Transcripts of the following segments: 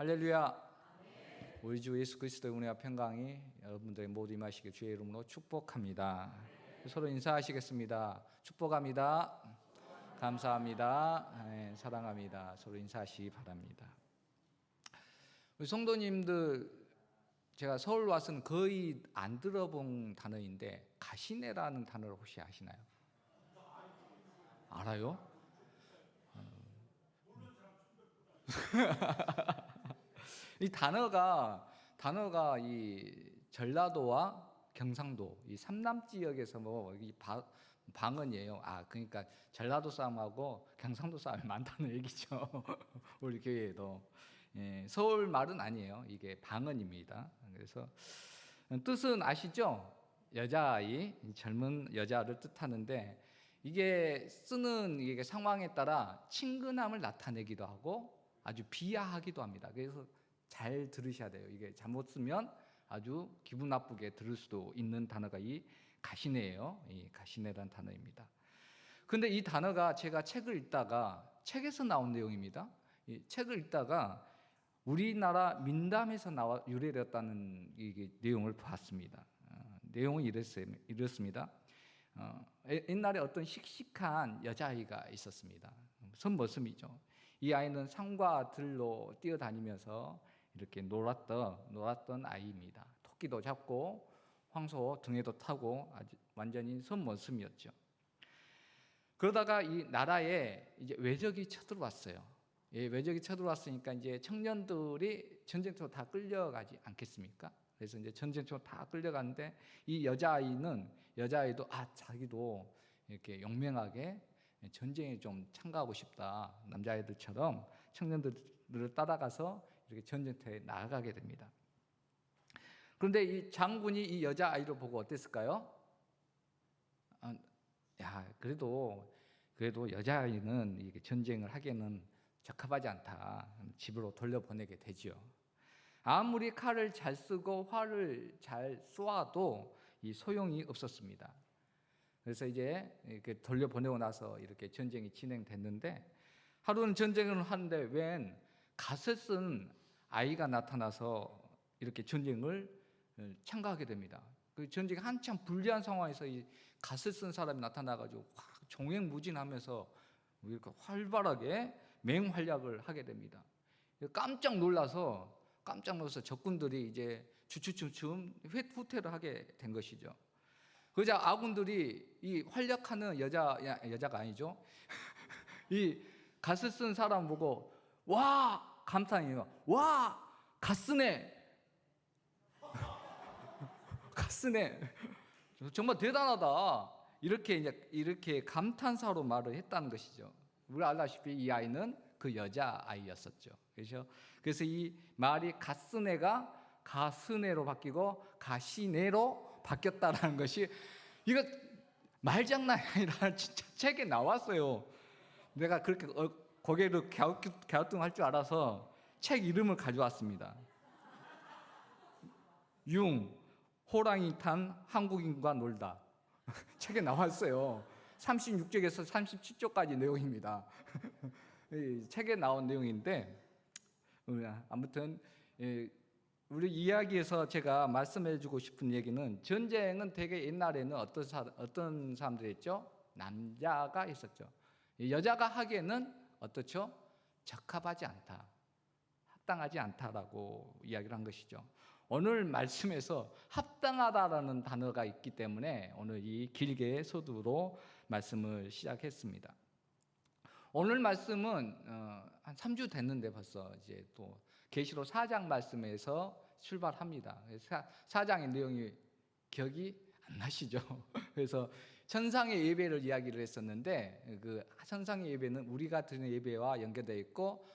할렐루야. 우리 주 예수 그리스도의 은혜와 평강이 여러분들의 모두 임하시길 주의 이름으로 축복합니다. 서로 인사하시겠습니다. 축복합니다. 감사합니다. 네, 사랑합니다. 서로 인사하시기 바랍니다. 우리 성도님들, 제가 서울 와서는 거의 안 들어본 단어인데 가시네라는 단어를 혹시 아시나요? 알아요? 이 단어가 이 전라도와 경상도 이 삼남 지역에서 이 방언이에요. 그러니까 전라도 사람하고 경상도 사람이 많다는 얘기죠. 우리 교회에도. 서울 말은 아니에요. 이게 방언입니다. 그래서 뜻은 아시죠? 여자아이, 젊은 여자를 뜻하는데 이게 쓰는 이게 상황에 따라 친근함을 나타내기도 하고 아주 비하하기도 합니다. 그래서 잘 들으셔야 돼요. 이게 잘못 쓰면 아주 기분 나쁘게 들을 수도 있는 단어가 이 가시네예요. 이 가시네라는 단어입니다. 근데 이 단어가 제가 책을 읽다가 책에서 나온 내용입니다. 이 책을 읽다가 우리나라 민담에서 유래되었다는 이 내용을 봤습니다. 내용은 이렇습니다. 옛날에 어떤 씩씩한 여자아이가 있었습니다. 선머슴이죠. 이 아이는 산과 들로 뛰어다니면서 이렇게 놀았던 아이입니다. 토끼도 잡고 황소 등에도 타고 아주 완전히 선머슴이었죠. 그러다가 이 나라에 이제 외적이 쳐들어왔어요. 외적이 쳐들어왔으니까 이제 청년들이 전쟁터로 다 끌려가지 않겠습니까? 그래서 이제 전쟁터로 다 끌려가는데 이 여자아이도 자기도 이렇게 용맹하게 전쟁에 좀 참가하고 싶다. 남자애들처럼 청년들을 따라가서 이렇게 전쟁터에 나아가게 됩니다. 그런데 이 장군이 이 여자아이를 보고 어땠을까요? 그래도 여자아이는 이게 전쟁을 하기에는 적합하지 않다. 집으로 돌려보내게 되죠. 아무리 칼을 잘 쓰고 활을 잘 쏘아도 이 소용이 없었습니다. 그래서 이제 이렇게 돌려보내고 나서 이렇게 전쟁이 진행됐는데 하루는 전쟁을 하는데 웬 갓을 쓴 아이가 나타나서 이렇게 전쟁을 참가하게 됩니다. 그 전쟁이 한참 불리한 상황에서 이 갓을 쓴 사람이 나타나가지고 종횡무진하면서 이렇게 활발하게 맹활약을 하게 됩니다. 깜짝 놀라서 적군들이 이제 주춤주춤 후퇴를 하게 된 것이죠. 그러자 아군들이 이 활약하는 여자가 아니죠. 이 갓을 쓴 사람 보고 와 감탄이에요. 와 갓쓰네. 갓쓰네. 정말 대단하다. 이렇게 감탄사로 말을 했다는 것이죠. 우리가 알다시피 이 아이는 그 여자 아이였었죠. 그래서 이 말이 갓쓰네가 가스네로 바뀌고 가시네로 바뀌었다라는 것이 이거 말장난이 아니라 진짜 책에 나왔어요. 내가 그렇게 고개를 갸우뚱할 줄 알아서 책 이름을 가져왔습니다. 호랑이 탄 한국인과 놀다. 책에 나왔어요. 36쪽에서 37쪽까지 내용입니다. 책에 나온 내용인데 아무튼 우리 이야기에서 제가 말씀해주고 싶은 얘기는 전쟁은 되게 옛날에는 어떤 사람들이 있죠? 남자가 있었죠. 여자가 하기에는 어떻죠? 적합하지 않다, 합당하지 않다라고 이야기를 한 것이죠. 오늘 말씀에서 합당하다라는 단어가 있기 때문에 오늘 이 길게 서두로 말씀을 시작했습니다. 오늘 말씀은 한 3주 됐는데 벌써 이제 또 계시록 4장 말씀에서 출발합니다. 4장의 내용이 기억이 안 나시죠? 그래서 천상의 예배를 이야기를 했었는데 그 천상의 예배는 우리가 드리는 예배와 연결되어 있고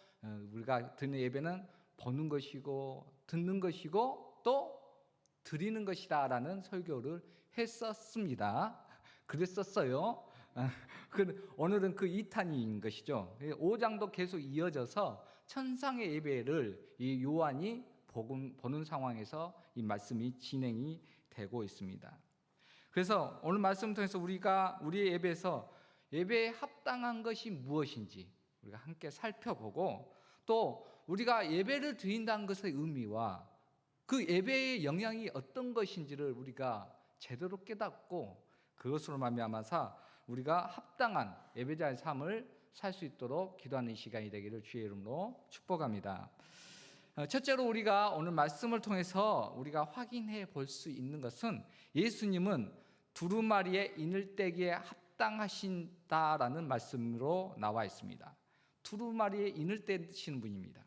우리가 드리는 예배는 보는 것이고 듣는 것이고 또 드리는 것이다라는 설교를 했었습니다. 그랬었어요. 오늘은 그 2탄인 것이죠. 5장도 계속 이어져서 천상의 예배를 이 요한이 보는 상황에서 이 말씀이 진행이 되고 있습니다. 그래서 오늘 말씀을 통해서 우리의 예배에서 예배에 합당한 것이 무엇인지 우리가 함께 살펴보고 또 우리가 예배를 드린다는 것의 의미와 그 예배의 영향이 어떤 것인지를 우리가 제대로 깨닫고 그것으로 말미암아서 우리가 합당한 예배자의 삶을 살 수 있도록 기도하는 시간이 되기를 주의 이름으로 축복합니다. 첫째로 우리가 오늘 말씀을 통해서 우리가 확인해 볼 수 있는 것은 예수님은 두루마리의 이늘대기에 합당하신다라는 말씀으로 나와 있습니다. 두루마리의 이늘대시는 분입니다.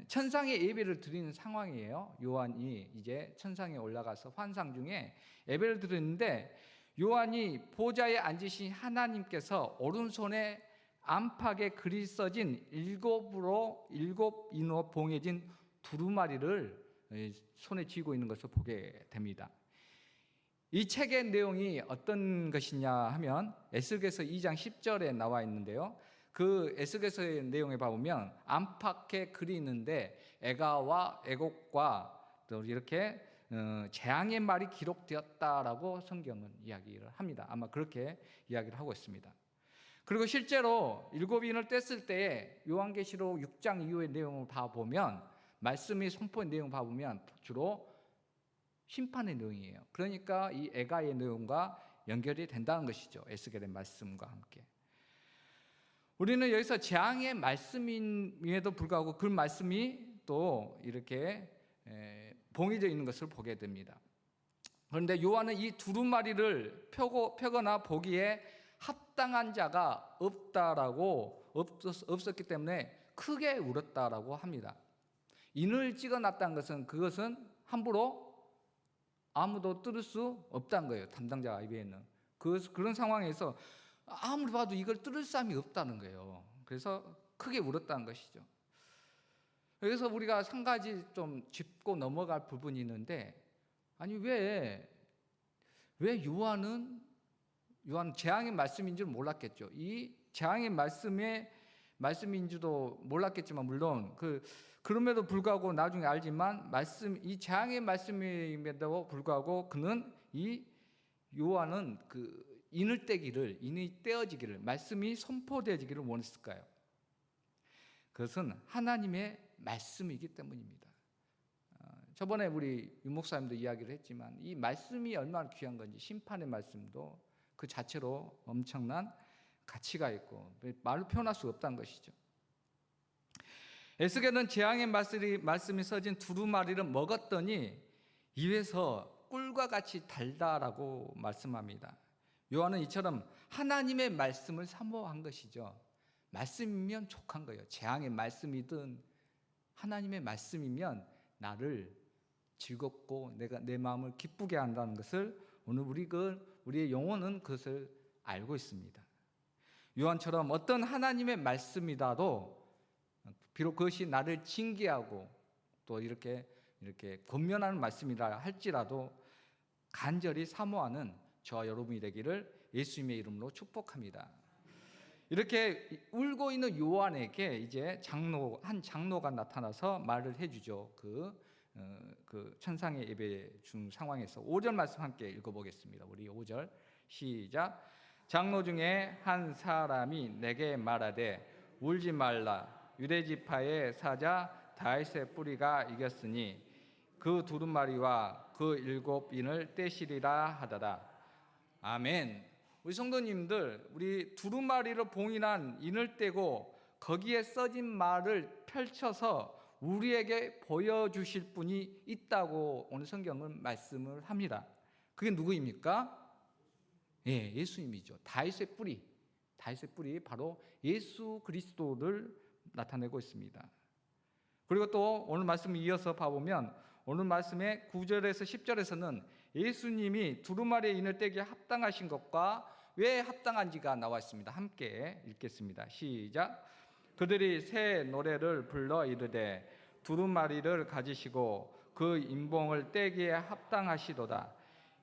천상의 예배를 드리는 상황이에요. 요한이 이제 천상에 올라가서 환상 중에 예배를 드리는데 요한이 보좌에 앉으신 하나님께서 오른손에 안팎에 글이 써진 일곱 인으로 봉해진 두루마리를 손에 쥐고 있는 것을 보게 됩니다. 이 책의 내용이 어떤 것이냐 하면 에스겔서 2장 10절에 나와 있는데요. 그 에스겔서의 내용에 보면 안팎에 글이 있는데 애가와 애곡과 또 이렇게 재앙의 말이 기록되었다라고 성경은 이야기를 합니다. 아마 그렇게 이야기를 하고 있습니다. 그리고 실제로 일곱 인을 뗐을 때에 요한계시록 6장 이후의 내용을 봐보면 말씀이 선포의 내용을 봐보면 주로 심판의 내용이에요. 그러니까 이 애가의 내용과 연결이 된다는 것이죠. 에스겔의 말씀과 함께. 우리는 여기서 재앙의 말씀임에도 불구하고 그 말씀이 또 이렇게 봉해져 있는 것을 보게 됩니다. 그런데 요한은 이 두루마리를 펴거나 보기에 합당한 자가 없었기 때문에 크게 울었다라고 합니다. 인을 찍어놨다는 것은 그것은 함부로 아무도 뚫을 수 없다는 거예요. 담당자 이외에는. 그런 상황에서 아무리 봐도 이걸 뚫을 사람이 없다는 거예요. 그래서 크게 울었다는 것이죠. 그래서 우리가 한 가지 좀 짚고 넘어갈 부분이 있는데, 아니 왜 요한은 재앙의 말씀인 줄 몰랐겠죠. 이 재앙의 말씀인 줄도 몰랐겠지만 물론 그럼에도 불구하고 나중에 알지만 이 재앙의 말씀임에도 불구하고 그는 이 요한은 인이 떼어지기를 말씀이 선포되어지기를 원했을까요? 그것은 하나님의 말씀이기 때문입니다. 저번에 우리 윤 목사님도 이야기를 했지만 이 말씀이 얼마나 귀한 건지 심판의 말씀도 그 자체로 엄청난 가치가 있고 말로 표현할 수 없다는 것이죠. 에스겔은 재앙의 말씀이 써진 두루마리를 먹었더니 입에서 꿀과 같이 달다라고 말씀합니다. 요한은 이처럼 하나님의 말씀을 사모한 것이죠. 말씀이면 족한 거예요. 재앙의 말씀이든 하나님의 말씀이면 나를 즐겁고 내 마음을 기쁘게 한다는 것을 오늘 우리의 영혼은 그것을 알고 있습니다. 요한처럼 어떤 하나님의 말씀이라도 비록 그것이 나를 징계하고 또 이렇게 권면하는 말씀이라 할지라도 간절히 사모하는 저와 여러분이 되기를 예수님의 이름으로 축복합니다. 이렇게 울고 있는 요한에게 이제 한 장로가 나타나서 말을 해주죠. 그 천상의 예배 중 상황에서 5절 말씀 함께 읽어보겠습니다. 우리 5절 시작. 장로 중에 한 사람이 내게 말하되 울지 말라. 유대 지파의 사자 다윗의 뿌리가 이겼으니 그 두루마리와 그 일곱 인을 떼시리라 하더라. 아멘. 우리 성도님들, 우리 두루마리로 봉인한 인을 떼고 거기에 써진 말을 펼쳐서 우리에게 보여주실 분이 있다고 오늘 성경은 말씀을 합니다. 그게 누구입니까? 예, 예수님이죠. 다윗의 뿌리 바로 예수 그리스도를 나타내고 있습니다. 그리고 또 오늘 말씀을 이어서 봐보면 오늘 말씀의 9절에서 10절에서는 예수님이 두루마리의 인을 떼기에 합당하신 것과 왜 합당한지가 나와 있습니다. 함께 읽겠습니다. 시작. 그들이 새 노래를 불러 이르되 두루마리를 가지시고 그 인봉을 떼기에 합당하시도다.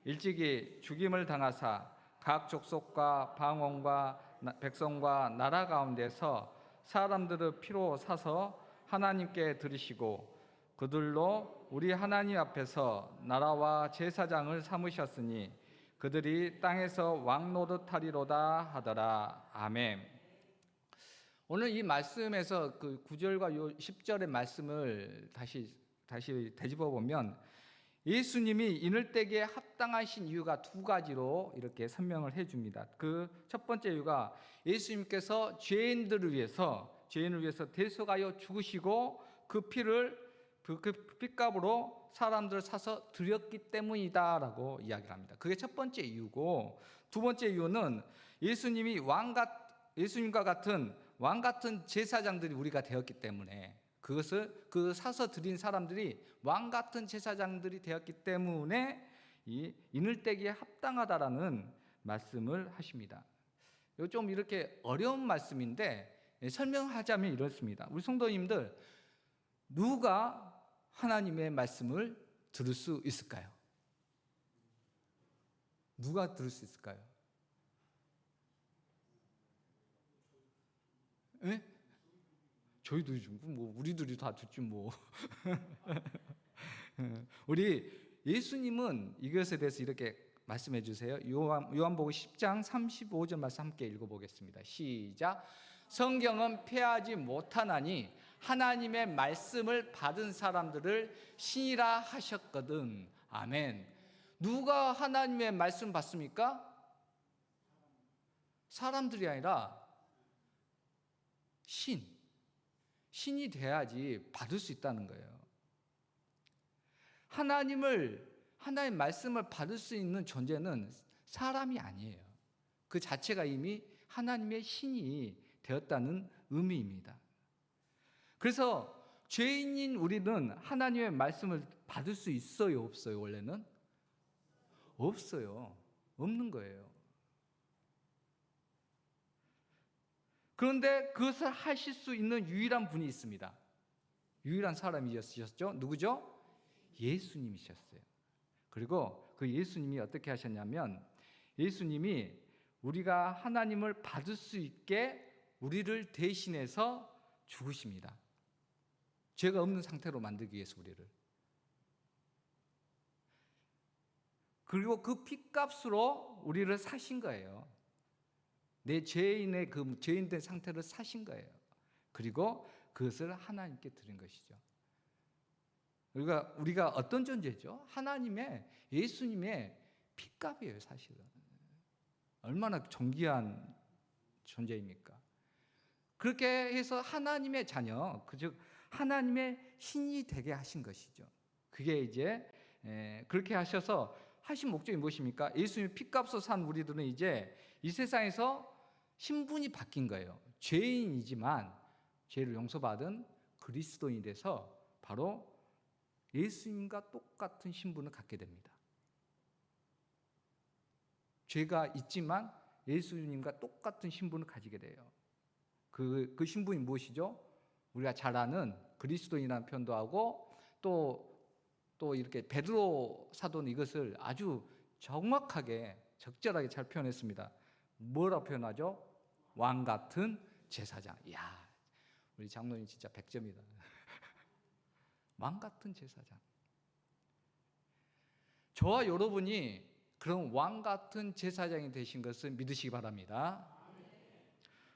일찍이 죽임을 당하사 각 족속과 방언과 백성과 나라 가운데서 사람들의 피로 사서 하나님께 드리시고 그들로 우리 하나님 앞에서 나라와 제사장을 삼으셨으니 그들이 땅에서 왕 노릇하리로다 하더라. 아멘. 오늘 이 말씀에서 그 9절과 요 10절의 말씀을 다시 되짚어 보면 예수님이 이늘때기에 합당하신 이유가 두 가지로 이렇게 설명을 해 줍니다. 그 첫 번째 이유가 예수님께서 죄인을 위해서 대속하여 죽으시고 그 피를 그 핏값으로 사람들을 사서 드렸기 때문이다라고 이야기를 합니다. 그게 첫 번째 이유고, 두 번째 이유는 예수님과 같은 왕 같은 제사장들이 우리가 되었기 때문에, 그것을 그 사서 드린 사람들이 왕 같은 제사장들이 되었기 때문에 이 이늘때기에 합당하다라는 말씀을 하십니다. 이거 좀 이렇게 어려운 말씀인데 설명하자면 이렇습니다. 우리 성도님들, 누가 하나님의 말씀을 들을 수 있을까요? 누가 들을 수 있을까요? 네? 저희도 뭐 우리들이 다 듣지 뭐. 우리 예수님은 이것에 대해서 이렇게 말씀해 주세요. 요한복음 10장 35절 말씀 함께 읽어보겠습니다. 시작. 성경은 폐하지 못하나니 하나님의 말씀을 받은 사람들을 신이라 하셨거든. 아멘. 누가 하나님의 말씀 받습니까? 사람들이 아니라 신이 돼야지 받을 수 있다는 거예요. 하나님의 말씀을 받을 수 있는 존재는 사람이 아니에요. 그 자체가 이미 하나님의 신이 되었다는 의미입니다. 그래서 죄인인 우리는 하나님의 말씀을 받을 수 있어요, 없어요? 원래는 없어요. 없는 거예요. 그런데 그것을 하실 수 있는 유일한 분이 있습니다. 유일한 사람이셨죠? 누구죠? 예수님이셨어요. 그리고 그 예수님이 어떻게 하셨냐면, 예수님이 우리가 하나님을 받을 수 있게 우리를 대신해서 죽으십니다. 죄가 없는 상태로 만들기 위해서 우리를. 그리고 그 핏값으로 우리를 사신 거예요. 내 죄인의 그 죄인된 상태를 사신 거예요. 그리고 그것을 하나님께 드린 것이죠. 우리가 어떤 존재죠? 예수님의 핏값이에요, 사실은. 얼마나 존귀한 존재입니까? 그렇게 해서 하나님의 자녀, 즉 하나님의 신이 되게 하신 것이죠. 그게 이제 그렇게 하셔서 하신 목적이 무엇입니까? 예수님의 핏값으로 산 우리들은 이제 이 세상에서 신분이 바뀐 거예요. 죄인이지만 죄를 용서받은 그리스도인이 돼서 바로 예수님과 똑같은 신분을 갖게 됩니다. 죄가 있지만 예수님과 똑같은 신분을 가지게 돼요. 그 신분이 무엇이죠? 우리가 잘 아는 그리스도인이라는 표현도 하고 또 이렇게 베드로 사도는 이것을 아주 정확하게 적절하게 잘 표현했습니다. 뭐라고 표현하죠? 왕 같은 제사장. 이야, 우리 장로님 진짜 100점이다. 왕 같은 제사장. 저와 여러분이 그런 왕 같은 제사장이 되신 것을 믿으시기 바랍니다.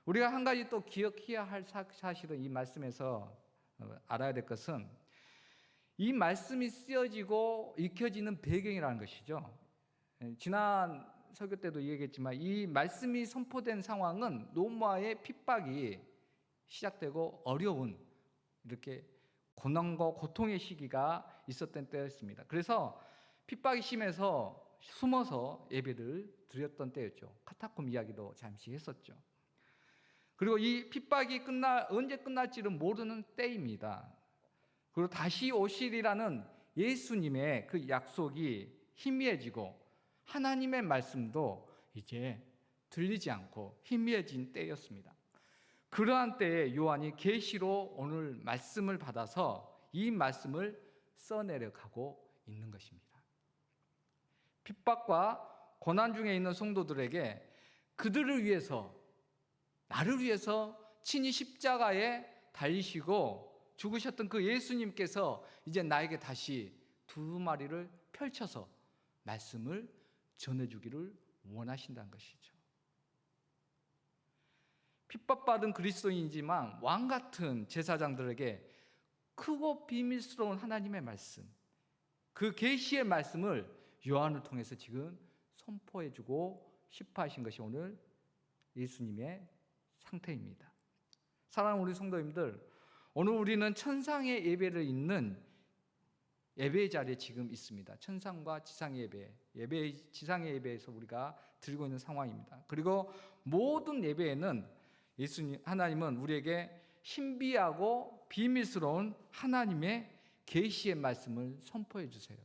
우리가 한 가지 또 기억해야 할 사실은 이 말씀에서 알아야 될 것은 이 말씀이 쓰여지고 익혀지는 배경이라는 것이죠. 지난 설교 때도 얘기했지만 이 말씀이 선포된 상황은 로마의 핍박이 시작되고 어려운 이렇게 고난과 고통의 시기가 있었던 때였습니다. 그래서 핍박이 심해서 숨어서 예배를 드렸던 때였죠. 카타콤 이야기도 잠시 했었죠. 그리고 이 핍박이 언제 끝날지를 모르는 때입니다. 그리고 다시 오시리라는 예수님의 그 약속이 희미해지고 하나님의 말씀도 이제 들리지 않고 희미해진 때였습니다. 그러한 때에 요한이 계시로 오늘 말씀을 받아서 이 말씀을 써내려가고 있는 것입니다. 핍박과 고난 중에 있는 성도들에게 그들을 위해서, 나를 위해서 친히 십자가에 달리시고 죽으셨던 그 예수님께서 이제 나에게 다시 두루마리를 펼쳐서 말씀을 전해주기를 원하신다는 것이죠. 핍박받은 그리스도인이지만 왕 같은 제사장들에게 크고 비밀스러운 하나님의 말씀, 그 계시의 말씀을 요한을 통해서 지금 선포해주고 싶어 하신 것이 오늘 예수님의 상태입니다. 사랑하는 우리 성도님들, 오늘 우리는 천상의 예배를 잇는 예배의 자리에 지금 있습니다. 천상과 지상의 예배, 지상의 예배에서 우리가 드리고 있는 상황입니다. 그리고 모든 예배에는 하나님은 우리에게 신비하고 비밀스러운 하나님의 계시의 말씀을 선포해 주세요.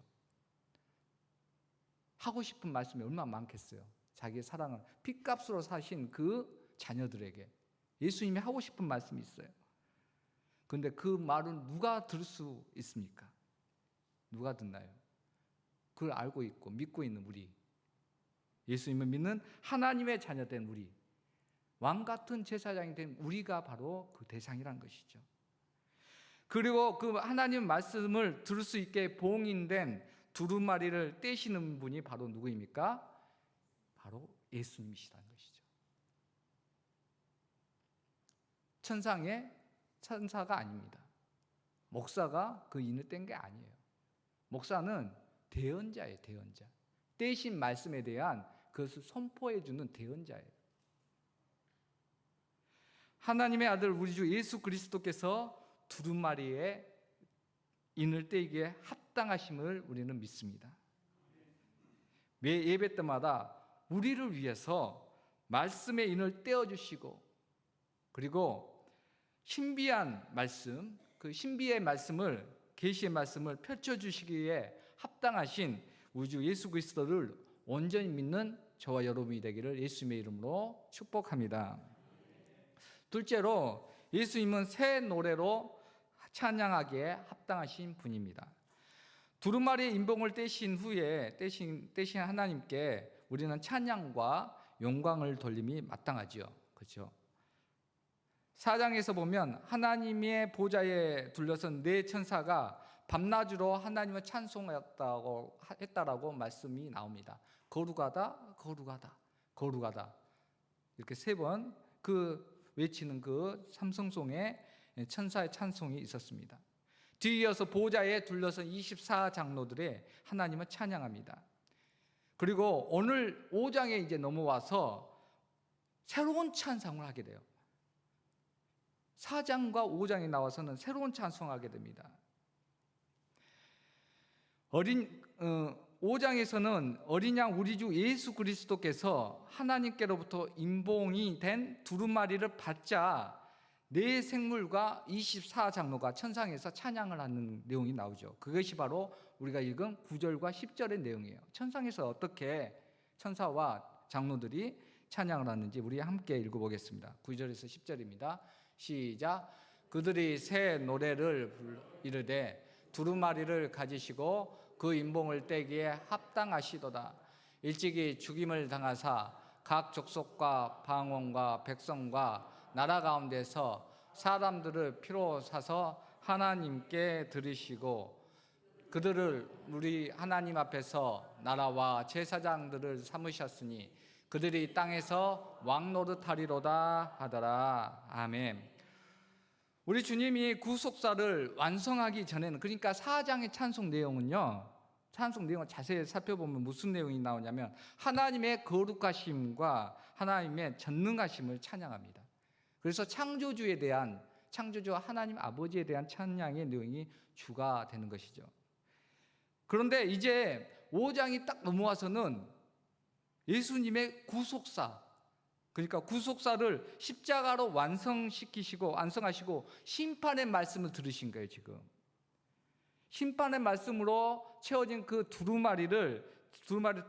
하고 싶은 말씀이 얼마나 많겠어요. 자기의 사랑을 핏값으로 사신 그 자녀들에게 예수님이 하고 싶은 말씀이 있어요. 그런데 그 말은 누가 들을 수 있습니까? 누가 듣나요? 그걸 알고 있고 믿고 있는 우리, 예수님을 믿는 하나님의 자녀된 우리, 왕 같은 제사장이 된 우리가 바로 그 대상이라는 것이죠. 그리고 그 하나님 말씀을 들을 수 있게 봉인된 두루마리를 떼시는 분이 바로 누구입니까? 바로 예수님이시라는 것이죠. 천상의 천사가 아닙니다. 목사가 그 인을 뗀 게 아니에요. 목사는 대언자예요. 대언자. 떼신 말씀에 대한 그것을 선포해 주는 대언자예요. 하나님의 아들 우리 주 예수 그리스도께서 두루마리의 인을 떼기에 합당하심을 우리는 믿습니다. 매 예배 때마다 우리를 위해서 말씀의 인을 떼어주시고, 그리고 신비한 말씀, 그 신비의 말씀을, 계시의 말씀을 펼쳐주시기에 합당하신 우리 주 예수 그리스도를 온전히 믿는 저와 여러분이 되기를 예수님의 이름으로 축복합니다. 둘째로, 예수님은 새 노래로 찬양하기에 합당하신 분입니다. 두루마리의 인봉을 떼신 후에 떼신 하나님께 우리는 찬양과 영광을 돌림이 마땅하지요. 그렇죠? 4장에서 보면 하나님의 보좌에 둘러선 네 천사가 밤낮으로 하나님을 찬송했다라고 말씀이 나옵니다. 거룩하다, 거룩하다, 거룩하다. 이렇게 세 번 외치는 그 삼성송의 천사의 찬송이 있었습니다. 뒤이어서 보좌에 둘러선 24장로들의 하나님을 찬양합니다. 그리고 오늘 5장에 이제 넘어와서 새로운 찬송을 하게 돼요. 4장과 5장에 나와서는 새로운 찬송을 하게 됩니다. 5장에서는 어린 양 우리 주 예수 그리스도께서 하나님께로부터 인봉이 된 두루마리를 받자 네 생물과 24장로가 천상에서 찬양을 하는 내용이 나오죠. 그것이 바로 우리가 읽은 9절과 10절의 내용이에요. 천상에서 어떻게 천사와 장로들이 찬양을 하는지 우리 함께 읽어보겠습니다. 9절에서 10절입니다. 시작. 그들이 새 노래를 이르되 두루마리를 가지시고 그 인봉을 떼기에 합당하시도다. 일찍이 죽임을 당하사 각 족속과 방언과 백성과 나라 가운데서 사람들을 피로 사서 하나님께 드리시고 그들을 우리 하나님 앞에서 나라와 제사장들을 삼으셨으니 그들이 땅에서 왕노릇하리로다 하더라. 아멘. 우리 주님이 구속사를 완성하기 전에는, 그러니까 4장의 찬송 내용은요, 찬송 내용을 자세히 살펴보면 무슨 내용이 나오냐면 하나님의 거룩하심과 하나님의 전능하심을 찬양합니다. 그래서 창조주 하나님 아버지에 대한 찬양의 내용이 주가 되는 것이죠. 그런데 이제 5장이 딱 넘어와서는 예수님의 구속사, 그러니까 구속사를 십자가로 완성하시고 심판의 말씀을 들으신 거예요. 지금 심판의 말씀으로 채워진 그 두루마리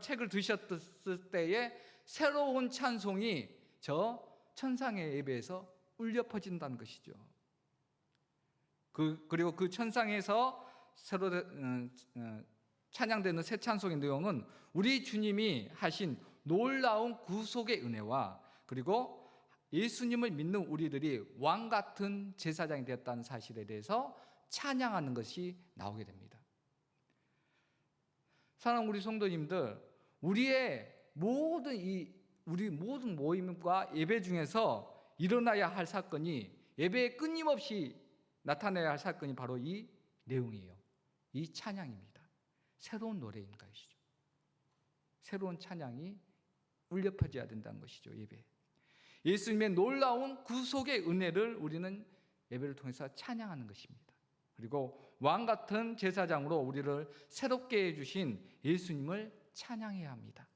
책을 드셨을 때에 새로운 찬송이 저 천상의 예배에서 울려 퍼진다는 것이죠. 그리고 그 천상에서 새로 찬양되는 새 찬송의 내용은 우리 주님이 하신 놀라운 구속의 은혜와 그리고 예수님을 믿는 우리들이 왕 같은 제사장이 되었다는 사실에 대해서 찬양하는 것이 나오게 됩니다. 사랑하는 우리 성도님들, 우리 모든 모임과 예배 중에서 일어나야 할 사건이, 예배에 끊임없이 나타나야 할 사건이 바로 이 내용이에요. 이 찬양입니다. 새로운 노래인 것이죠. 새로운 찬양이 울려 퍼져야 된다는 것이죠. 예배. 예수님의 놀라운 구속의 은혜를 우리는 예배를 통해서 찬양하는 것입니다. 그리고 왕 같은 제사장으로 우리를 새롭게 해주신 예수님을 찬양해야 합니다.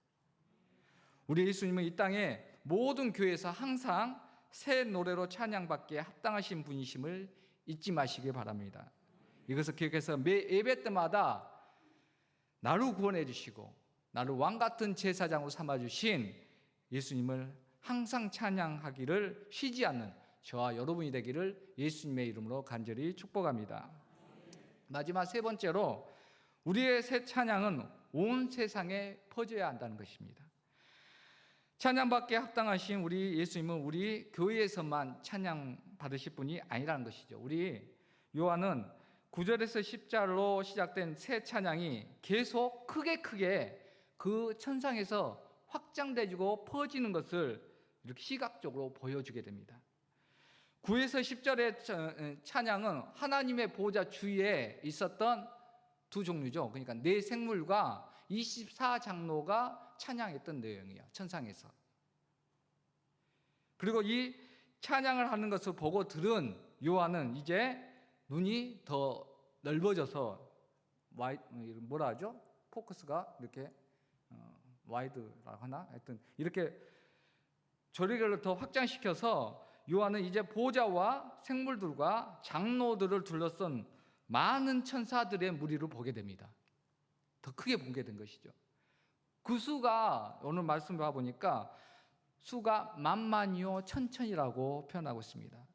우리 예수님은 이 땅에 모든 교회에서 항상 새 노래로 찬양받기에 합당하신 분이심을 잊지 마시기 바랍니다. 이것을 기억해서 매 예배 때마다 나를 구원해 주시고 나를 왕 같은 제사장으로 삼아주신 예수님을 항상 찬양하기를 쉬지 않는 저와 여러분이 되기를 예수님의 이름으로 간절히 축복합니다. 마지막 세 번째로, 우리의 새 찬양은 온 세상에 퍼져야 한다는 것입니다. 찬양받기에 합당하신 우리 예수님은 우리 교회에서만 찬양 받으실 분이 아니라는 것이죠. 우리 요한은 9절에서 10절로 시작된 새 찬양이 계속 크게 그 천상에서 확장되고 퍼지는 것을 이렇게 시각적으로 보여주게 됩니다. 9에서 10절의 찬양은 하나님의 보좌 주위에 있었던 두 종류죠. 그러니까 네 생물과 24장로가 찬양했던 내용이에요. 천상에서. 그리고 이 찬양을 하는 것을 보고 들은 요한은 이제 눈이 더 넓어져서 뭐라 하죠? 포커스가 이렇게 와이드라고 하나? 하여튼 이렇게 조리개를 더 확장시켜서 요한은 이제 보좌와 생물들과 장로들을 둘러싼 많은 천사들의 무리를 보게 됩니다. 더 크게 보게 된 것이죠. 그 수가 오늘 말씀 봐보니까 수가 만만이요 천천이라고 표현하고 있습니다.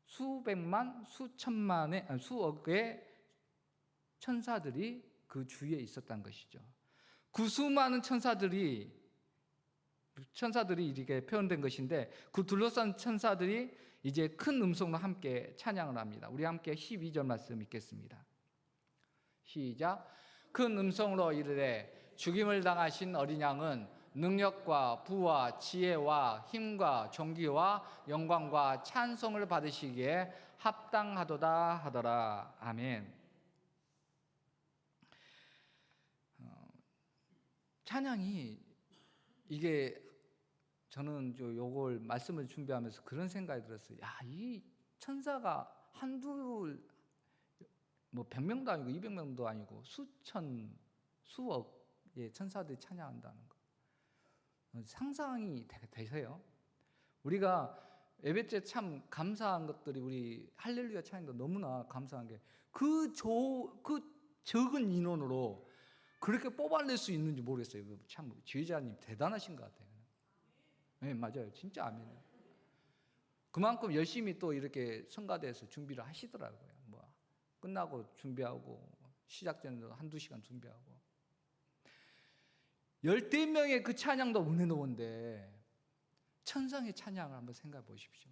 수백만, 수천만의, 수억의 천사들이 그 주위에 있었다는 것이죠. 그 수많은 천사들이 이렇게 표현된 것인데, 그 둘러싼 천사들이 이제 큰 음성으로 함께 찬양을 합니다. 우리 함께 12절 말씀 읽겠습니다. 시작. 큰 음성으로 이르되 죽임을 당하신 어린 양은 능력과 부와 지혜와 힘과 존귀와 영광과 찬송을 받으시기에 합당하도다 하더라. 아멘. 찬양이, 이게 저는 요걸 말씀을 준비하면서 그런 생각이 들었어요. 야, 이 천사가 한두, 뭐 100명도 아니고 200명도 아니고 수천, 수억의 천사들이 찬양한다는 거. 상상이 되세요? 우리가 예배 때 참 감사한 것들이, 우리 할렐루야 찬양도 너무나 감사한 게 그 적은 인원으로 그렇게 뽑아낼 수 있는지 모르겠어요. 참 지휘자님 대단하신 것 같아요. 네, 맞아요. 진짜 아멘. 그만큼 열심히 또 이렇게 성가대에서 준비를 하시더라고요. 뭐 끝나고 준비하고 시작 전에도 한두 시간 준비하고. 10명의 그 찬양도 은혜로운데 천상의 찬양을 한번 생각해 보십시오.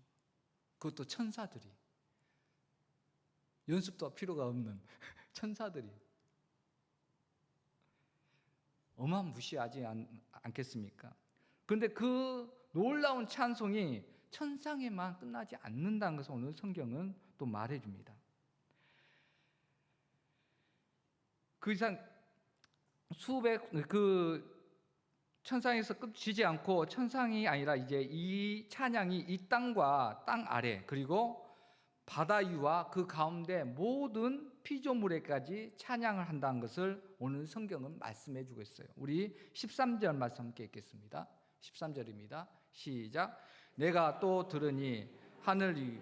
그것도 천사들이, 연습도 필요가 없는 천사들이. 어마무시하지 않겠습니까? 그런데 그 놀라운 찬송이 천상에만 끝나지 않는다는 것을 오늘 성경은 또 말해줍니다. 그 이상 천상에서 끝이지 않고, 천상이 아니라 이제 이 찬양이 이 땅과 땅 아래, 그리고 바다 위와 그 가운데 모든 피조물에까지 찬양을 한다는 것을 오늘 성경은 말씀해 주고 있어요. 우리 13절 말씀 함께 읽겠습니다. 13절입니다. 시작. 내가 또 들으니 하늘 위,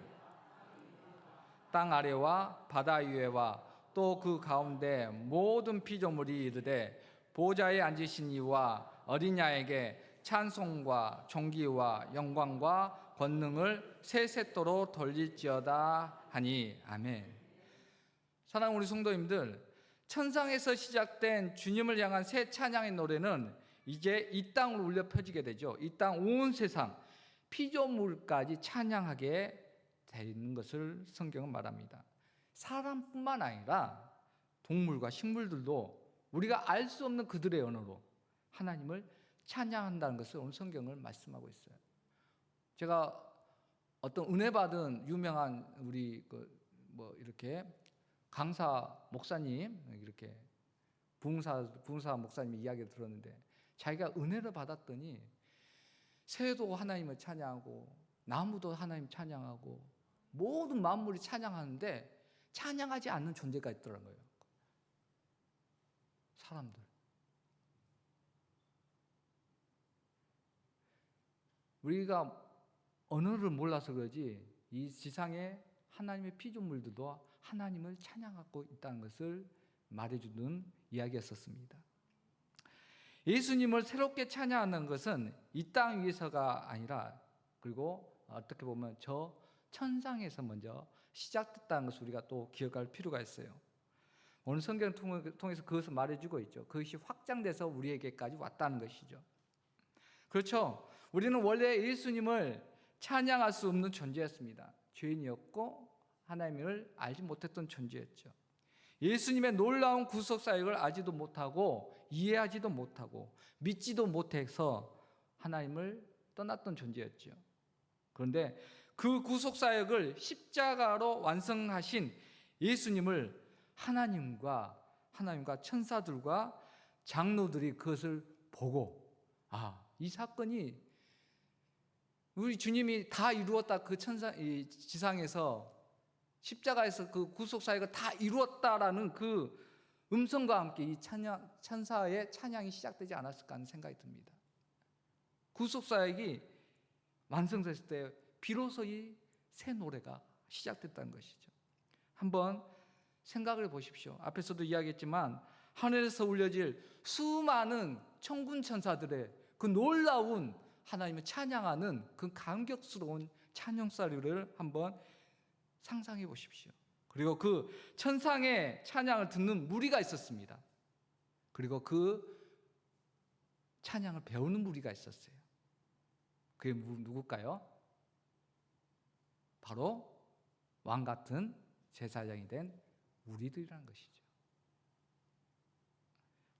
땅 아래와 바다 위에와 또 그 가운데 모든 피조물이 이르되 보좌에 앉으신 이와 어린 양에게 찬송과 존귀와 영광과 권능을 세세토록 돌릴지어다 하니. 아멘. 사랑하는 우리 성도님들, 천상에서 시작된 주님을 향한 새 찬양의 노래는 이제 이 땅으로 울려 퍼지게 되죠. 이 땅 온 세상 피조물까지 찬양하게 되는 것을 성경은 말합니다. 사람뿐만 아니라 동물과 식물들도 우리가 알 수 없는 그들의 언어로 하나님을 찬양한다는 것을 오늘 성경을 말씀하고 있어요. 제가 어떤 은혜 받은 유명한 우리 이렇게 강사 목사님, 이렇게 부흥사 목사님 이야기를 들었는데, 자기가 은혜를 받았더니 새도 하나님을 찬양하고 나무도 하나님 찬양하고 모든 만물이 찬양하는데 찬양하지 않는 존재가 있더라는 거예요. 사람들. 우리가 언어를 몰라서 그러지 이 지상에 하나님의 피조물들도 하나님을 찬양하고 있다는 것을 말해주는 이야기였었습니다. 예수님을 새롭게 찬양하는 것은 이 땅 위에서가 아니라, 그리고 어떻게 보면 저 천상에서 먼저 시작됐다는 것을 우리가 또 기억할 필요가 있어요. 오늘 성경을 통해서 그것을 말해주고 있죠. 그것이 확장돼서 우리에게까지 왔다는 것이죠. 그렇죠. 우리는 원래 예수님을 찬양할 수 없는 존재였습니다. 죄인이었고 하나님을 알지 못했던 존재였죠. 예수님의 놀라운 구속 사역을 알지도 못하고 이해하지도 못하고 믿지도 못해서 하나님을 떠났던 존재였죠. 그런데 그 구속 사역을 십자가로 완성하신 예수님을 하나님과 천사들과 장로들이 그것을 보고, 이 사건이 우리 주님이 다 이루었다, 그 이 지상에서 십자가에서 그 구속 사역을 다 이루었다라는 그 음성과 함께 이 천사의 찬양이 시작되지 않았을까 하는 생각이 듭니다. 구속 사역이 완성됐을 때 비로소 이 새 노래가 시작됐다는 것이죠. 한번 생각을 해보십시오. 앞에서도 이야기했지만 하늘에서 울려질 수많은 천군 천사들의 그 놀라운 하나님을 찬양하는 그 감격스러운 찬양소리를 한번 상상해 보십시오. 그리고 그 천상의 찬양을 듣는 무리가 있었습니다. 그리고 그 찬양을 배우는 무리가 있었어요. 그게 누굴까요? 바로 왕 같은 제사장이 된 우리들이라는 것이죠.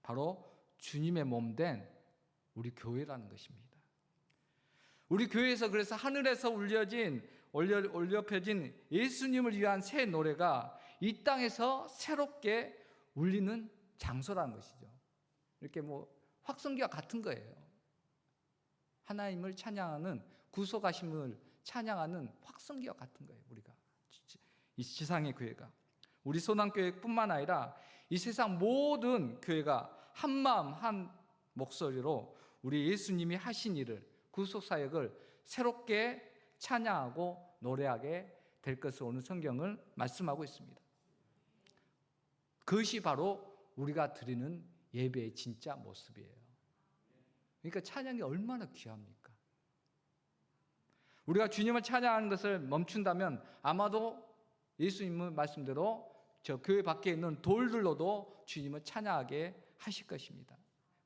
바로 주님의 몸 된 우리 교회라는 것입니다. 우리 교회에서 그래서 하늘에서 올려 펴진 예수님을 위한 새 노래가 이 땅에서 새롭게 울리는 장소라는 것이죠. 이렇게 확성기와 같은 거예요. 하나님을 찬양하는, 구속하심을 찬양하는 확성기와 같은 거예요. 우리가 이 지상의 교회가, 우리 소남교회뿐만 아니라 이 세상 모든 교회가 한 마음 한 목소리로 우리 예수님이 하신 일을, 구속 사역을 새롭게 찬양하고 노래하게 될 것을 오늘 성경은 말씀하고 있습니다. 그것이 바로 우리가 드리는 예배의 진짜 모습이에요. 그러니까 찬양이 얼마나 귀합니까? 우리가 주님을 찬양하는 것을 멈춘다면 아마도 예수님의 말씀대로 저 교회 밖에 있는 돌들로도 주님을 찬양하게 하실 것입니다.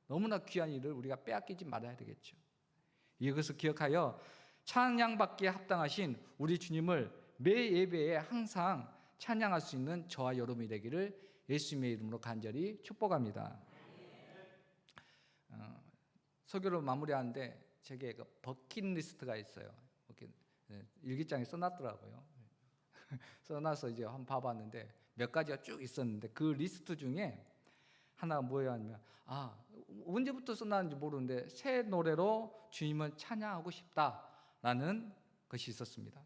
너무나 귀한 일을 우리가 빼앗기지 말아야 되겠죠. 이것을 기억하여 찬양받기에 합당하신 우리 주님을 매 예배에 항상 찬양할 수 있는 저와 여러분이 되기를 예수님의 이름으로 간절히 축복합니다. 설교를 마무리하는데 제게 버킷리스트가 있어요. 이렇게 일기장에 써놨더라고요. 써놔서 이제 한번 봐봤는데 몇 가지가 쭉 있었는데 그 리스트 중에 하나가 뭐였냐면, 언제부터 써놨는지 모르는데 새 노래로 주님을 찬양하고 싶다라는 것이 있었습니다.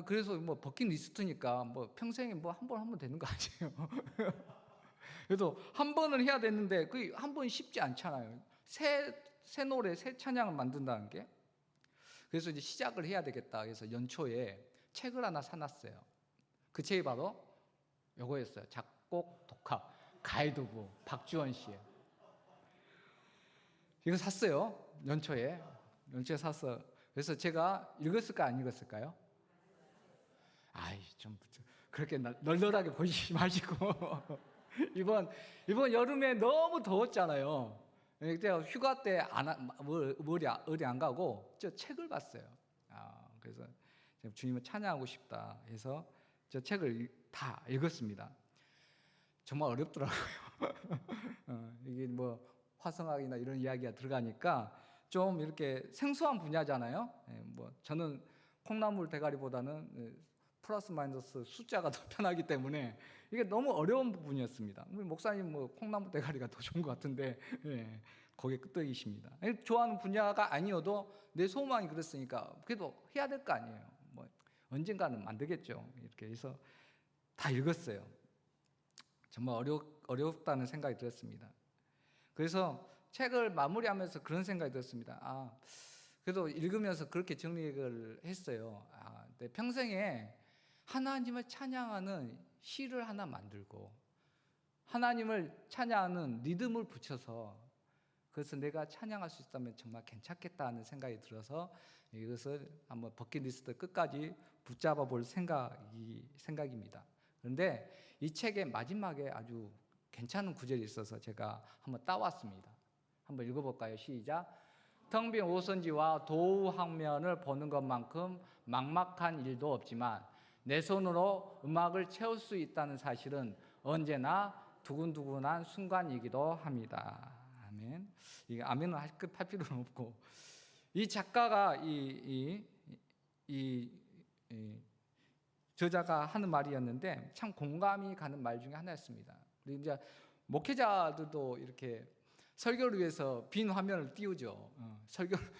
그래서 버킷리스트니까 평생에 한 번 하면 되는 거 아니에요. 그래도 한 번은 해야 되는데 그 한 번이 쉽지 않잖아요. 새 노래, 새 찬양을 만든다는 게. 그래서 이제 시작을 해야 되겠다. 그래서 연초에 책을 하나 사놨어요. 그 책이 바로 요거였어요. 작곡 독학 가이드북 박주원 씨의. 이거 샀어요. 연초에 사서. 그래서 제가 읽었을까 안 읽었을까요? 좀 그렇게 널널하게 보시지 마시고 이번 여름에 너무 더웠잖아요. 제가 휴가 때 어디 안 가고 저 책을 봤어요. 그래서 주님을 찬양하고 싶다 해서 저 책을 다 읽었습니다. 정말 어렵더라고요. 이게 화성학이나 이런 이야기가 들어가니까 좀 이렇게 생소한 분야잖아요. 뭐 저는 콩나물 대가리보다는 플러스 마이너스 숫자가 더 편하기 때문에 이게 너무 어려운 부분이었습니다. 우리 목사님 뭐 콩나물 대가리가 더 좋은 것 같은데 거기에 끄떡이십니다. 좋아하는 분야가 아니어도 내 소망이 그랬으니까 그래도 해야 될 거 아니에요. 뭐 언젠가는 만들겠죠. 이렇게 해서 다 읽었어요. 정말 어렵다는 생각이 들었습니다. 그래서 책을 마무리하면서 그런 생각이 들었습니다. 그래도 읽으면서 그렇게 정리를 했어요. 내 평생에 하나님을 찬양하는 시를 하나 만들고 하나님을 찬양하는 리듬을 붙여서 그래서 내가 찬양할 수 있다면 정말 괜찮겠다 하는 생각이 들어서 이것을 한번 버킷리스트 끝까지 붙잡아 볼 생각입니다. 그런데 이 책의 마지막에 아주 괜찮은 구절이 있어서 제가 한번 따왔습니다. 한번 읽어볼까요? 시작. 텅 빈 오선지와 도우 항면을 보는 것만큼 막막한 일도 없지만 내 손으로 음악을 채울 수 있다는 사실은 언제나 두근두근한 순간이기도 합니다. 아멘. 이게 아멘은 할 필요는 없고 이 작가가 이 저자가 하는 말이었는데 참 공감이 가는 말 중에 하나였습니다. 우리 이제 목회자들도 이렇게 설교를 위해서 빈 화면을 띄우죠.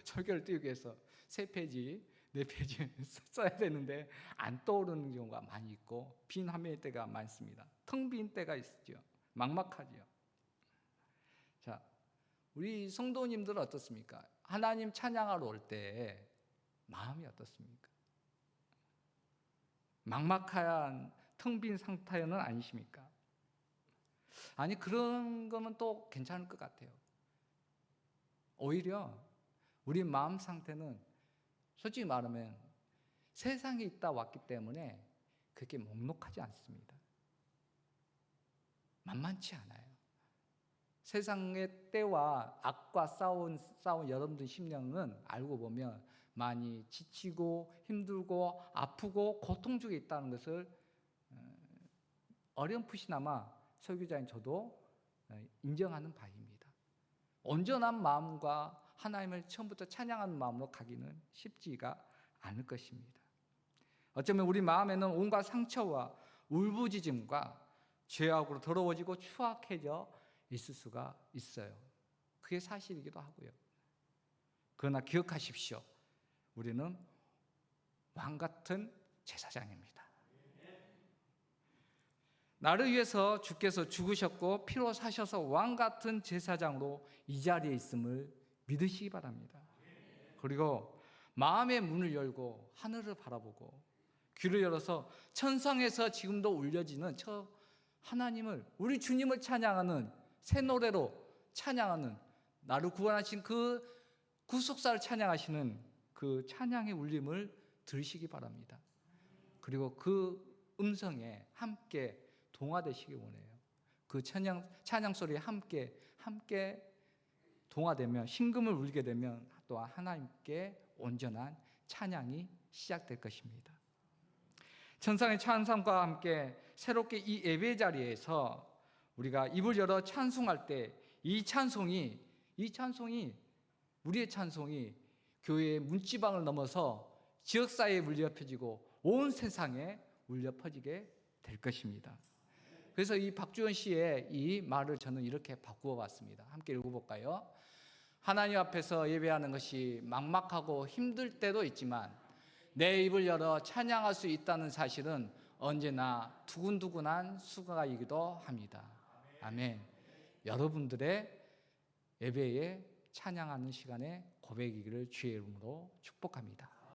설교를 띄우기 위해서 3페이지, 4페이지 써야 되는데 안 떠오르는 경우가 많이 있고 빈 화면일 때가 많습니다. 텅 빈 때가 있죠. 막막하죠. 자, 우리 성도님들은 어떻습니까? 하나님 찬양하러 올 때 마음이 어떻습니까? 막막한 텅 빈 상태는 아니십니까? 아니 그런 거면 또 괜찮을 것 같아요. 오히려 우리 마음 상태는 솔직히 말하면 세상에 있다 왔기 때문에 그렇게 녹록하지 않습니다. 만만치 않아요. 세상의 때와 악과 싸운 여러분들 심령은 알고 보면 많이 지치고 힘들고 아프고 고통 중에 있다는 것을 어렴풋이나마 설교자인 저도 인정하는 바입니다. 온전한 마음과 하나님을 처음부터 찬양하는 마음으로 가기는 쉽지가 않을 것입니다. 어쩌면 우리 마음에는 온갖 상처와 울부짖음과 죄악으로 더러워지고 추악해져 있을 수가 있어요. 그게 사실이기도 하고요. 그러나 기억하십시오. 우리는 왕 같은 제사장입니다. 나를 위해서 주께서 죽으셨고 피로 사셔서 왕 같은 제사장으로 이 자리에 있음을 믿으시기 바랍니다. 그리고 마음의 문을 열고 하늘을 바라보고 귀를 열어서 천상에서 지금도 울려지는 저 하나님을, 우리 주님을 찬양하는 새 노래로 찬양하는, 나를 구원하신 그 구속사를 찬양하시는 그 찬양의 울림을 들으시기 바랍니다. 그리고 그 음성에 함께 동화되시기 원해요. 그 찬양 소리에 함께 동화되면, 심금을 울게 되면 또한 하나님께 온전한 찬양이 시작될 것입니다. 천상의 찬송과 함께 새롭게 이 예배 자리에서 우리가 입을 열어 찬송할 때 이 찬송이 우리의 찬송이 교회의 문지방을 넘어서 지역사회에 울려 퍼지고 온 세상에 울려 퍼지게 될 것입니다. 그래서 이 박주원 씨의 이 말을 저는 이렇게 바꾸어 봤습니다. 함께 읽어볼까요? 하나님 앞에서 예배하는 것이 막막하고 힘들 때도 있지만 내 입을 열어 찬양할 수 있다는 사실은 언제나 두근두근한 수고이기도 합니다. 아멘. 여러분들의 예배에 찬양하는 시간에 고백이기를 주의 이름으로 축복합니다.